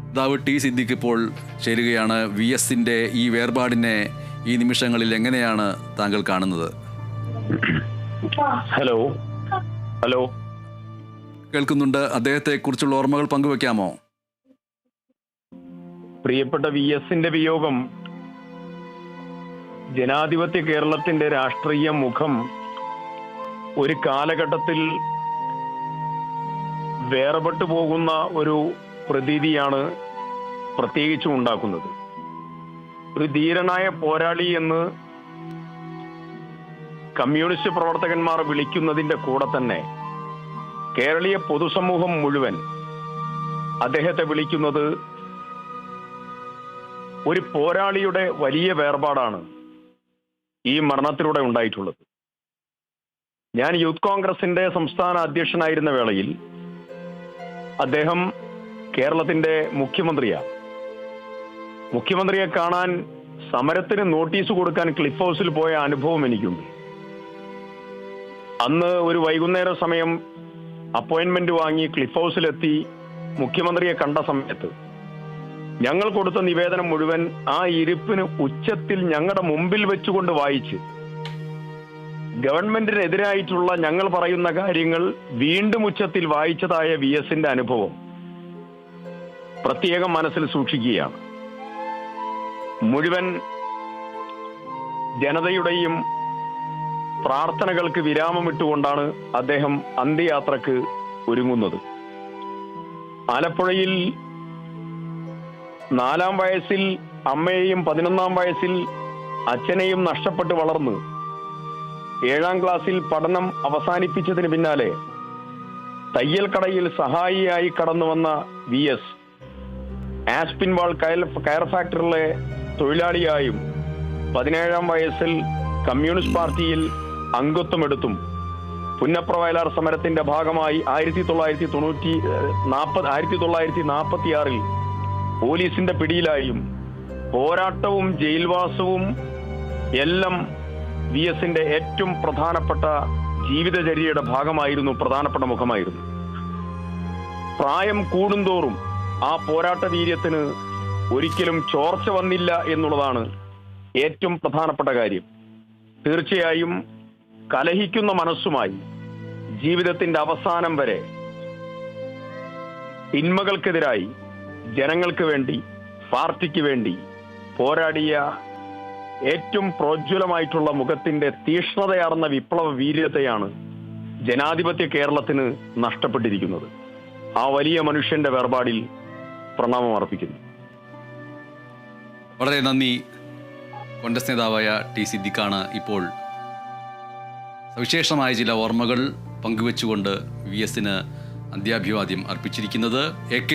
നേതാവ് ടി സിദ്ദിഖ് ഇപ്പോൾ ചേരുകയാണ്. വി എസിൻ്റെ ഈ വേർപാടിനെ ഈ നിമിഷങ്ങളിൽ എങ്ങനെയാണ് താങ്കൾ കാണുന്നത്? ഹലോ ഹലോ കേൾക്കുന്നുണ്ട്. അദ്ദേഹത്തെക്കുറിച്ചുള്ള ഓർമ്മകൾ പങ്കുവെക്കാമോ? പ്രിയപ്പെട്ട വി എസിന്റെ വിയോഗം ജനാധിപത്യ കേരളത്തിന്റെ രാഷ്ട്രീയ മുഖം ഒരു കാലഘട്ടത്തിൽ വേർപെട്ടു പോകുന്ന ഒരു പ്രതീതിയാണ് പ്രത്യേകിച്ചും ഉണ്ടാക്കുന്നത്. ഒരു ധീരനായ പോരാളി എന്ന് കമ്മ്യൂണിസ്റ്റ് പ്രവർത്തകന്മാർ വിളിക്കുന്നതിന്റെ കൂടെ തന്നെ കേരളീയ പൊതുസമൂഹം മുഴുവൻ അദ്ദേഹത്തെ വിളിക്കുന്നത് ഒരു പോരാളിയുടെ വലിയ വേർപാടാണ് ഈ മരണത്തിലൂടെ ഉണ്ടായിട്ടുള്ളത്. ഞാൻ യൂത്ത് കോൺഗ്രസിന്റെ സംസ്ഥാന അധ്യക്ഷനായിരുന്ന വേളയിൽ അദ്ദേഹം കേരളത്തിന്റെ മുഖ്യമന്ത്രിയാണ്. മുഖ്യമന്ത്രിയെ കാണാൻ സമരത്തിന് നോട്ടീസ് കൊടുക്കാൻ ക്ലിഫ് ഹൗസിൽ പോയ അനുഭവം എനിക്കുണ്ട്. അന്ന് ഒരു വൈകുന്നേര സമയം അപ്പോയിന്റ്മെന്റ് വാങ്ങി ക്ലിഫ് ഹൗസിലെത്തി മുഖ്യമന്ത്രിയെ കണ്ട സമയത്ത് ഞങ്ങൾ കൊടുത്ത നിവേദനം മുഴുവൻ ആ ഇരിപ്പിന് ഉച്ചത്തിൽ ഞങ്ങളുടെ മുമ്പിൽ വെച്ചുകൊണ്ട് വായിച്ച് ഗവൺമെന്റിനെതിരായിട്ടുള്ള ഞങ്ങൾ പറയുന്ന കാര്യങ്ങൾ വീണ്ടും ഉച്ചത്തിൽ വായിച്ചതായ വി എസിന്റെ അനുഭവം പ്രത്യേകം മനസ്സിൽ സൂക്ഷിക്കുകയാണ്. മുഴുവൻ ജനതയുടെയും പ്രാർത്ഥനകൾക്ക് വിരാമമിട്ടുകൊണ്ടാണ് അദ്ദേഹം അന്ത്യയാത്രക്ക് ഒരുങ്ങുന്നത്. ആലപ്പുഴയിൽ 4-ാം വയസ്സിൽ അമ്മയെയും 11-ാം വയസ്സിൽ അച്ഛനെയും നഷ്ടപ്പെട്ട് വളർന്ന് 7-ാം ക്ലാസ്സിൽ പഠനം അവസാനിപ്പിച്ചതിന് പിന്നാലെ തയ്യൽ കടയിൽ സഹായിയായി കടന്നു വന്ന വി എസ് ആസ്പിൻവാൾ കയർ ഫാക്ടറിയിലെ തൊഴിലാളിയായും 17-ാം വയസ്സിൽ കമ്മ്യൂണിസ്റ്റ് പാർട്ടിയിൽ അംഗത്വമെടുത്തും പുന്നപ്ര വയലാർ സമരത്തിന്റെ ഭാഗമായി 1946 പോലീസിന്റെ പിടിയിലായും പോരാട്ടവും ജയിൽവാസവും എല്ലാം വി എസിന്റെ ഏറ്റവും പ്രധാനപ്പെട്ട ജീവിതചര്യയുടെ ഭാഗമായിരുന്നു, പ്രധാനപ്പെട്ട മുഖമായിരുന്നു. പ്രായം കൂടുന്തോറും ആ പോരാട്ട വീര്യത്തിന് ഒരിക്കലും ചോർച്ച വന്നില്ല എന്നുള്ളതാണ് ഏറ്റവും പ്രധാനപ്പെട്ട കാര്യം. തീർച്ചയായും കലഹിക്കുന്ന മനസ്സുമായി ജീവിതത്തിന്റെ അവസാനം വരെ തിന്മകൾക്കെതിരായി ജനങ്ങൾക്ക് വേണ്ടി, പാർട്ടിക്ക് വേണ്ടി പോരാടിയ ഏറ്റവും പ്രോജ്വലമായിട്ടുള്ള മുഖത്തിന്റെ തീക്ഷ്ണതയാർന്ന വിപ്ലവ വീര്യതയാണ് ജനാധിപത്യ കേരളത്തിന് നഷ്ടപ്പെട്ടിരിക്കുന്നത്. ആ വലിയ മനുഷ്യന്റെ വേർപാടിൽ പ്രണാമം അർപ്പിക്കുന്നു. വളരെ നന്ദി. കോൺഗ്രസ് നേതാവായ ടി സിദ്ദിഖാണ് ഇപ്പോൾ സവിശേഷമായ ചില ഓർമ്മകൾ പങ്കുവെച്ചുകൊണ്ട് വി എസിന് അന്ത്യാഭിവാദ്യം അർപ്പിച്ചിരിക്കുന്നത്.